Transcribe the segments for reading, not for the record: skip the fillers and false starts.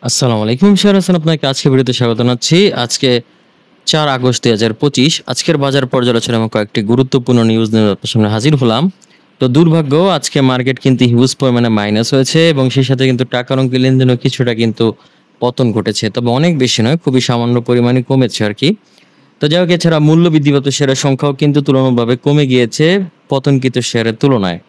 আসসালামু আলাইকুম শেয়ার হাসান আপনাকে আজকে ভিডিওতে স্বাগত জানাচ্ছি। আজকে 4 আগস্ট 2025 আজকের বাজার পর্যালোচনা এবং কয়েকটি গুরুত্বপূর্ণ নিউজ নিয়ে আপনার সামনে হাজির হলাম। তো দুর্ভাগ্য আজকে মার্কেট কিন্তু হিউজ পরিমাণে মাইনাস হয়েছে এবং সেই সাথে কিন্তু টাকার অঙ্কের লেনদেনও কিছুটা কিন্তু পতন ঘটেছে, তবে অনেক বেশি নয়, খুবই সামান্য পরিমাণে কমেছে আর কি। তো যাই হোক, এছাড়া মূল্য বৃদ্ধিগত শেয়ারের সংখ্যাও কিন্তু তুলনামূলকভাবে কমে গিয়েছে পতনকৃত শেয়ারের তুলনায়।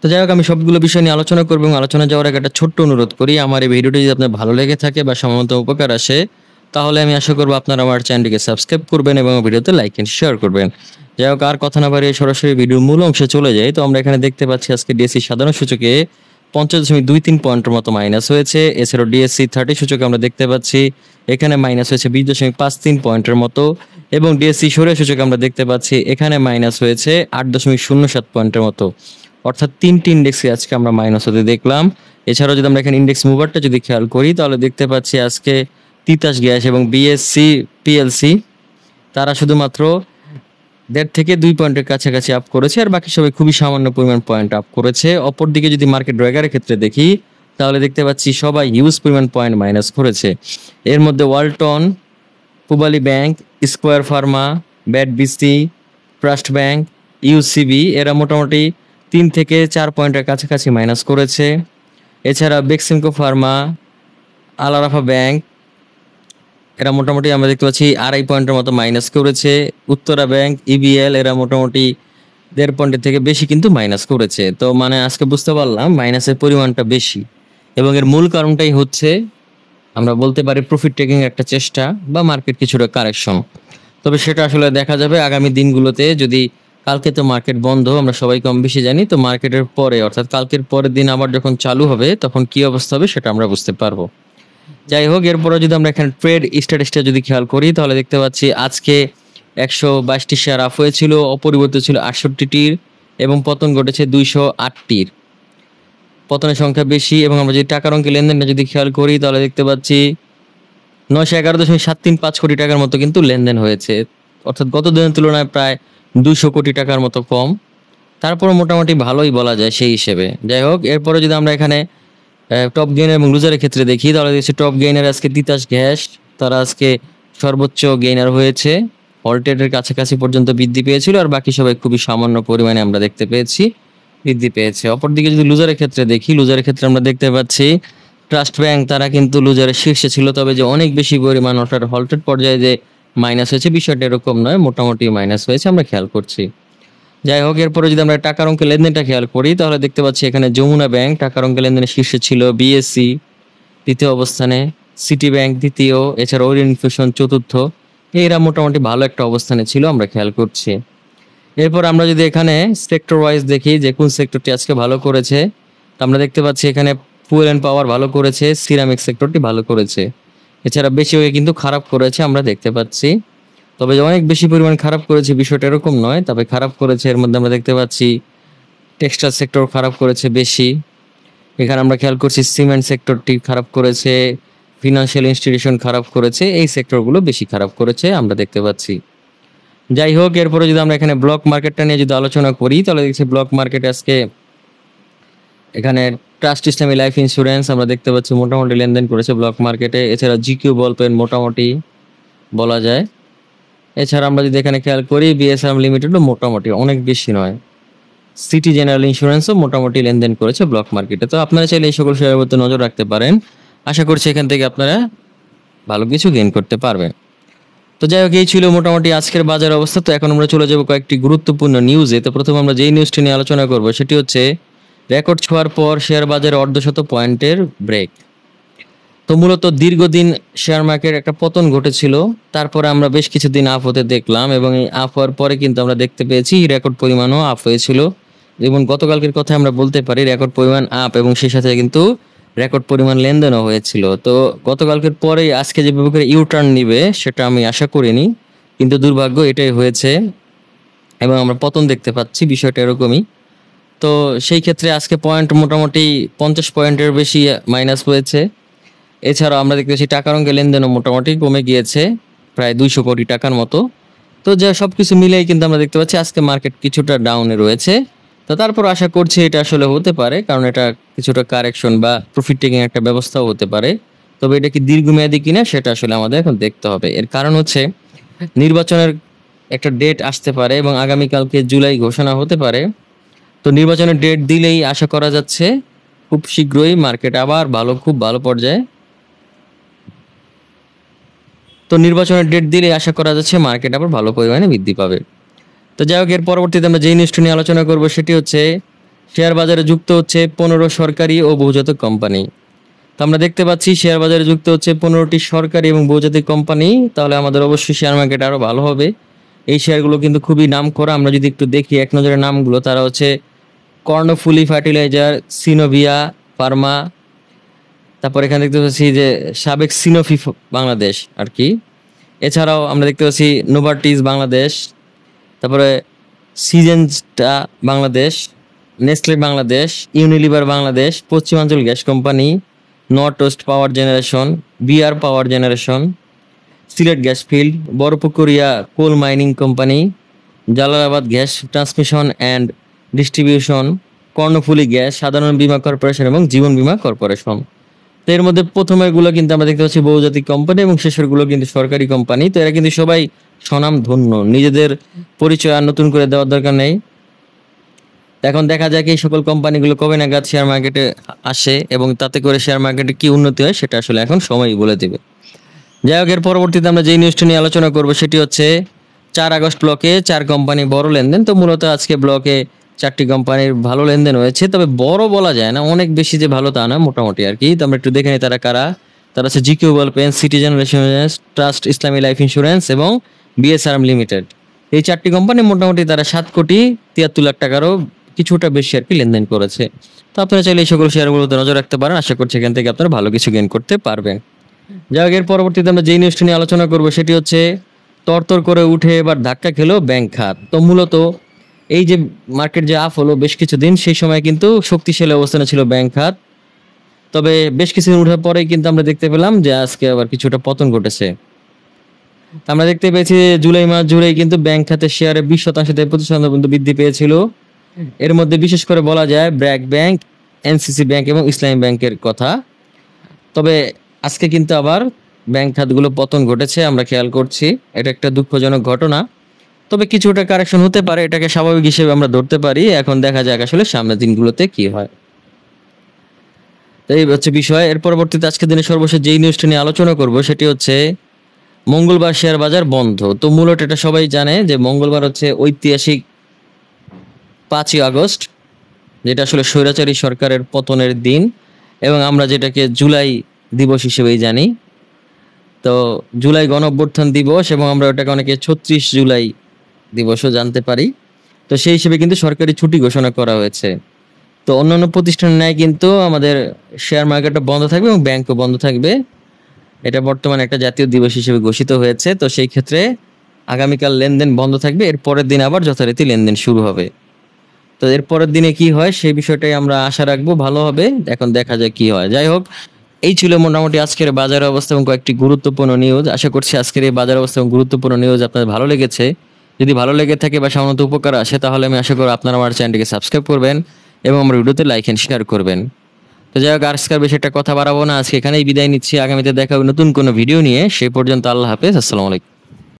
তো যাই হোক, আমি সবগুলো বিষয় নিয়ে আলোচনা করবো এবং আলোচনা যাওয়ার আগে একটা ছোট্ট অনুরোধ করি, আমার এই ভিডিওটি যদি আপনার ভালো লেগে থাকে বা সামান্য উপকার আসে, তাহলে আমি আশা করবো আপনারা আমার চ্যানেলটিকে সাবস্ক্রাইব করবেন এবং ভিডিওতে লাইক এন্ড শেয়ার করবেন। যাই হোক, আর কথা না বাড়িয়ে সরাসরি ভিডিওর মূল অংশে চলে যাই। তো আমরা এখানে দেখতে পাচ্ছি আজকে ডিএসসি সাধারণ সূচকে 50.23 পয়েন্টের মতো মাইনাস হয়েছে। এছাড়াও ডিএসসি 30 সূচকে আমরা দেখতে পাচ্ছি এখানে মাইনাস হয়েছে 20.53 পয়েন্টের মতো, এবং ডিএসসি সূচক সূচকে আমরা দেখতে পাচ্ছি এখানে মাইনাস হয়েছে 8.07 পয়েন্টের মতো। অর্থাৎ তিনটি ইন্ডেক্সে আজকে আমরা মাইনাস হতে দেখলাম। এছাড়াও যদি আমরা এখানে ইন্ডেক্স মুভারটা যদি খেয়াল করি, তাহলে দেখতে পাচ্ছি আজকে তিতাস গ্যাস এবং বিএসসি পিএলসি তারা শুধুমাত্র 1.5 থেকে 2 পয়েন্টের কাছাকাছি আপ করেছে, আর বাকি সবাই খুবই সামান্য পরিমাণ পয়েন্ট আপ করেছে। অপরদিকে যদি মার্কেট ড্রাইভারের ক্ষেত্রে দেখি, তাহলে দেখতে পাচ্ছি সবাই হিউজ পরিমাণ পয়েন্ট মাইনাস করেছে। এর মধ্যে Walton, Pubali bank, Square Pharma, BAT BC, trust bank, UCB এরা মোটামুটি 3 থেকে 4 পয়েন্টের কাছাকাছি মাইনাস করেছে। এছাড়া বেক্সিমকো ফার্মা, আল আরাফা ব্যাংক এরা মোটামুটি আমরা দেখতে পাচ্ছি 2.5 পয়েন্টের মতো মাইনাস করেছে। উত্তরা ব্যাংক, ইবিএল এরা মোটামুটি 1.5 পয়েন্টের থেকে বেশি কিন্তু মাইনাস করেছে। তো মানে আজকে বুঝতে পারলাম মাইনাসের পরিমাণটা বেশি, এবং এর মূল কারণটাই হচ্ছে আমরা বলতে পারি প্রফিট টেকিং একটা চেষ্টা বা মার্কেট কিছুটা কারেকশন। তবে সেটা আসলে দেখা যাবে আগামী দিনগুলোতে। যদি কালকে তো মার্কেট বন্ধ, আমরা সবাই কম বেশি জানি, তো মার্কেটের পরে অর্থাৎ কালকের পরের দিন আবার যখন চালু হবে তখন কি অবস্থা হবে সেটা আমরা বুঝতে পারবো। যাই হোক, এরপরে যদি আমরা এখানে ট্রেড স্ট্যাটাসটা যদি খেয়াল করি, তাহলে দেখতে পাচ্ছি আজকে 122টি শেয়ার আপ হয়েছিল, অপরিবর্তিত ছিল 68টির, এবং পতন ঘটেছে 208টির। পতনের সংখ্যা বেশি। এবং আমরা যদি টাকার অঙ্কে লেনদেনটা যদি খেয়াল করি, তাহলে দেখতে পাচ্ছি 911.735 কোটি টাকার মতো কিন্তু লেনদেন হয়েছে, অর্থাৎ গত দিনের তুলনায় প্রায় 200 কোটি টাকার মতো কম। তারপর মোটামুটি ভালোই বলা যায় সেই হিসেবে। যাই হোক, এরপরে যদি আমরা এখানে টপ গেইনার এবং লুজারের ক্ষেত্রে দেখি, তাহলে দেখছি টপ গেইনার আজকে তিতাস গ্যাস, তারা আজকে সর্বোচ্চ গেইনার হয়েছে, অল্টেটের কাছাকাছি পর্যন্ত বৃদ্ধি পেয়েছিল, আর বাকি সবাই খুবই সামান্য পরিমাণে আমরা দেখতে পেয়েছি বৃদ্ধি পেয়েছে। অপরদিকে যদি লুজারের ক্ষেত্রে দেখি, লুজারের ক্ষেত্রে আমরা দেখতে পাচ্ছি ট্রাস্ট ব্যাংক তারা কিন্তু লুজারের শীর্ষে ছিল, তবে যে অনেক বেশি পরিমাণ অর্থাৎ হল্টেড পর্যায়ে যে মাইনাস হয়েছে বিষয়টা এরকম নয়, মোটামুটি মাইনাস হয়েছে আমরা খেয়াল করছি। যাই হোক, এরপরে যদি আমরা টাকার অঙ্কের লেনদেনটা খেয়াল করি, তাহলে দেখতে পাচ্ছি এখানে যমুনা ব্যাংক টাকার অঙ্কের লেনদেনের শীর্ষে ছিল, বিএসসি দ্বিতীয় অবস্থানে, সিটি ব্যাংক দ্বিতীয়, এছাড়া ওরিয়েন্ট ইনফিউশন চতুর্থ। এরা মোটামুটি ভালো একটা অবস্থানে ছিল আমরা খেয়াল করছি। এরপর আমরা যদি এখানে সেক্টর ওয়াইজ দেখি যে কোন সেক্টরটি আজকে ভালো করেছে, তো আমরা দেখতে পাচ্ছি এখানে ফুয়েল অ্যান্ড পাওয়ার ভালো করেছে, সিরামিক সেক্টরটি ভালো করেছে। এছাড়া বেশিরভাগ কিন্তু খারাপ করেছে আমরা দেখতে পাচ্ছি। তবে যে অনেক বেশি পরিমাণ খারাপ করেছে বিষয়টা এরকম নয়, তবে খারাপ করেছে এর মধ্যে আমরা দেখতে পাচ্ছি টেক্সটাইল সেক্টর খারাপ করেছে বেশি। এখানে আমরা খেয়াল করছি সিমেন্ট সেক্টরটি খারাপ করেছে, ফিনান্সিয়াল ইনস্টিটিউশন খারাপ করেছে, এই সেক্টরগুলো বেশি খারাপ করেছে আমরা দেখতে পাচ্ছি। যাই হোক, এরপরে যদি আমরা এখানে ব্লক মার্কেটটা নিয়ে যদি আলোচনা করি, তাহলে দেখছি ব্লক মার্কেট আজকে এখানে ট্রাস্ট ইসলামী লাইফ ইন্স্যুরেন্স আমরা দেখতে পাচ্ছি মোটামুটি লেনদেন করেছে ব্লক মার্কেটে। এছাড়া জিকিউ বল পেন মোটামুটি বলা যায়। এছাড়া আমরা যদি এখানে খেয়াল করি বিএসআরএম লিমিটেডও মোটামুটি, অনেক বেশি নয়। সিটি জেনারেল ইন্স্যুরেন্সও মোটামুটি লেনদেন করেছে ব্লক মার্কেটে। তো আপনারা চাইলে এই সকল শেয়ারের প্রতি নজর রাখতে পারেন, আশা করছি এখান থেকে আপনারা ভালো কিছু গেইন করতে পারবেন। তো যাই হোক, এই ছিল মোটামুটি আজকের বাজার অবস্থা। তো এখন আমরা চলে যাব কয়েকটি গুরুত্বপূর্ণ নিউজে। তো প্রথমে আমরা যেই নিউজটি নিয়ে আলোচনা করব সেটি হচ্ছে রেকর্ড ছোঁয়ার পর শেয়ার বাজারে অর্ধশত পয়েন্টের ব্রেক। তো মূলত দীর্ঘদিন শেয়ার মার্কেট একটা পতন ঘটেছিল, তারপরে আমরা বেশ কিছুদিন আপ হতে দেখলাম, এবং এই আপ হওয়ার পরে কিন্তু আমরা দেখতে পেয়েছি রেকর্ড পরিমাণও আপ হয়েছিল। এবং গতকালকের কথা আমরা বলতে পারি রেকর্ড পরিমাণ আপ, এবং সেই সাথে কিন্তু রেকর্ড পরিমাণ লেনদেনও হয়েছিল। তো গতকালকের পরেই আজকে যেভাবে করে ইউটার্ন নিবে সেটা আমি আশা করিনি, কিন্তু দুর্ভাগ্য এটাই হয়েছে, এবং আমরা পতন দেখতে পাচ্ছি বিষয়টা এরকমই। তো সেই ক্ষেত্রে আজকে পয়েন্ট মোটামুটি 50 পয়েন্টের বেশি মাইনাস হয়েছে। এছাড়াও আমরা দেখতে পাচ্ছি টাকার অঙ্কে লেনদেনও মোটামুটি কমে গিয়েছে প্রায় 200 কোটি টাকার মতো। তো যা সবকিছু মিলেই কিন্তু আমরা দেখতে পাচ্ছি আজকে মার্কেট কিছুটা ডাউনে রয়েছে। তো তারপর আশা করছি এটা আসলে হতে পারে, কারণ এটা কিছুটা কারেকশন বা প্রফিট টেকিং একটা ব্যবস্থাও হতে পারে, তবে এটা কি দীর্ঘমেয়াদী কিনা সেটা আসলে আমাদের এখন দেখতে হবে। এর কারণ হচ্ছে নির্বাচনের একটা ডেট আসতে পারে এবং আগামীকালকে জুলাই ঘোষণা হতে পারে। তো নির্বাচনের ডেট দিলেই আশা করা যাচ্ছে খুব শীঘ্রই মার্কেট আবার খুব ভালো পর্যায়ে। তো নির্বাচনের ডেট দিলেই আশা করা যাচ্ছে মার্কেট আবার ভালো পরিমাণে বৃদ্ধি পাবে। তো যাই হোক, এর পরবর্তীতে আমরা যেই নিউজটা নিয়ে আলোচনা করব সেটি হচ্ছে শেয়ার বাজারে যুক্ত হচ্ছে 15 সরকারি ও বহুজাতিক কোম্পানি। তো আমরা দেখতে পাচ্ছি শেয়ার বাজারে যুক্ত হচ্ছে 15টি সরকারি এবং বহুজাতিক কোম্পানি। তাহলে আমাদের অবশ্যই শেয়ার মার্কেট আরো ভালো হবে। এই শেয়ারগুলো কিন্তু খুবই নামকরা। আমরা যদি একটু দেখি এক নজরে নামগুলো, তারা হচ্ছে কর্ণফুলি ফার্টিলাইজার, সিনোভিয়া ফার্মা, তারপর এখানে দেখতে পাচ্ছি যে সাবেক সিনোফি বাংলাদেশ আর কি। এছাড়াও আমরা দেখতে পাচ্ছি নোভার্টিস বাংলাদেশ, তারপরে Syngenta Bangladesh, Nestle Bangladesh, Unilever Bangladesh, Paschimanchal gas company, north west power generation, BR power generation, Sylhet gas field, Barapukuria coal mining company, Jalalabad gas transmission and distribution, Karnaphuli gas, Sadharan Bima corporation এবং জীবন বীমা কর্পোরেশন। তো এর মধ্যে প্রথমেরগুলো কিন্তু আমরা দেখতে পাচ্ছি বহুজাতিক কোম্পানি এবং শেষেরগুলো কিন্তু সরকারি কোম্পানি। তো এরা কিন্তু সবাই স্বনামধন্য, নিজেদের পরিচয় আর নতুন করে দেওয়ার দরকার নেই। এখন দেখা যাক এই সকল কোম্পানিগুলো কবে নাগাদ শেয়ার মার্কেটে আসে এবং তাতে করে শেয়ার মার্কেটে কি উন্নতি হয় সেটা আসলে এখন সময়ই বলে দেবে। যাই হোক, এর পরবর্তীতে আমরা যেই নিউজটা নিয়ে আলোচনা করব সেটি হচ্ছে 4 আগস্ট ব্লকে 4 কোম্পানি বড় লেনদেন। তো মূলত আজকে ব্লকে 4টি কোম্পানির ভালো লেনদেন হয়েছে, তবে বড় বলা যায় না, অনেক বেশি যে ভালো তা না, মোটামুটি আর কি। তো আমরা একটু দেখে নিই তারা কারা। তারা হচ্ছে জিকিউ ওয়েলপেন, সিটিজেন ইন্স্যুরেন্স ট্রাস্ট, ইসলামী লাইফ ইন্স্যুরেন্স এবং বিএসআরএম লিমিটেড। এই 4টি কোম্পানি মোটামুটি তারা 7,73,00,000 টাকারও কিছুটা বেশি আর কি লেনদেন করেছে। তো আপনারা চাইলে এই সকল শেয়ারগুলোতে নজর রাখতে পারেন। আশা করছি এখান থেকে আপনারা ভালো কিছু গেইন করতে পারবেন। যাই হোক, এর পরবর্তীতে আমরা যেই নিউজটা নিয়ে আলোচনা করবো সেটি হচ্ছে তরতর করে উঠে এবার ধাক্কা খেলো ব্যাংক খাত। তো মূলত এই যে মার্কেট যে আপ হলো বেশ কিছুদিন, সেই সময় কিন্তু শক্তিশালী অবস্থানে ছিল ব্যাংক খাত। তবে বেশ কিছুদিন উঠার পরেই কিন্তু আমরা দেখতে পেলাম যে আজকে আবার কিছুটা পতন ঘটেছে। আমরা দেখতে পেয়েছি যে জুলাই মাস জুড়েই কিন্তু ব্যাংক খাতের শেয়ারে 20% থেকে 25% পর্যন্ত বৃদ্ধি পেয়েছিল। এর মধ্যে বিশেষ করে বলা যায় ব্র্যাক ব্যাংক, এনসিসি ব্যাংক এবং ইসলামী ব্যাংকের কথা। তবে আজকে কিন্তু আবার ব্যাংক খাতগুলো পতন ঘটেছে, আমরা খেয়াল করছি। এটা একটা দুঃখজনক ঘটনা, তবে কিছুটা কারেকশন হতে পারে, এটাকে স্বাভাবিক হিসেবে আমরা ধরতে পারি। এখন দেখা যাক আসলে সামনের দিনগুলোতে কি হয়। তো এই হচ্ছে বিষয়। এর পরবর্তীতে আজকের দিনে সর্বশেষ যেই নিউজটা নিয়ে আলোচনা করব সেটি হচ্ছে মঙ্গলবার শেয়ার বাজার বন্ধ। তো মূলত এটা সবাই জানে যে মঙ্গলবার হচ্ছে ঐতিহাসিক 5ই আগস্ট, যেটা আসলে স্বৈরাচারী সরকারের পতনের দিন এবং আমরা যেটাকে জুলাই দিবস হিসেবেই জানি। তো জুলাই গণঅভ্যুত্থান দিবস এবং আমরা ওটাকে অনেকে 36 জুলাই দিবসও জানতে পারি। তো সেই হিসেবে কিন্তু সরকারি ছুটি ঘোষণা করা হয়েছে। তো অন্যান্য প্রতিষ্ঠানের ন্যায় কিন্তু আমাদের শেয়ার মার্কেটটা বন্ধ থাকবে এবং ব্যাংকও বন্ধ থাকবে। এটা বর্তমানে একটা জাতীয় দিবস হিসেবে ঘোষিত হয়েছে। তো সেই ক্ষেত্রে আগামীকাল লেনদেন বন্ধ থাকবে, এর পরের দিন আবার যথারীতি লেনদেন শুরু হবে। তো এর পরের দিনে কি হয় সেই বিষয়টাই আমরা আশা রাখবো ভালো হবে। এখন দেখা যায় কি হয়। যাই হোক, এই ছিল মোটামুটি আজকের বাজার অবস্থা এবং কয়েকটি গুরুত্বপূর্ণ নিউজ। আশা করছি আজকের এই বাজার অবস্থা এবং গুরুত্বপূর্ণ নিউজ আপনাদের ভালো লেগেছে। যদি ভালো লেগে থাকে বা সামান্য উপকার আসে তাহলে আমি আশা করি আপনারা আমার চ্যানেলটিকে সাবস্ক্রাইব করবেন এবং আমার ভিডিওতে লাইক এন্ড শেয়ার করবেন। তো যাই হোক, আজকের বেশি একটা কথা বাড়াবো না, আজকে এখানেই বিদায় নিচ্ছি। আগামীতে দেখা হবে নতুন কোনো ভিডিও নিয়ে। সেই পর্যন্ত আল্লাহ হাফেজ, আসসালামু আলাইকুম।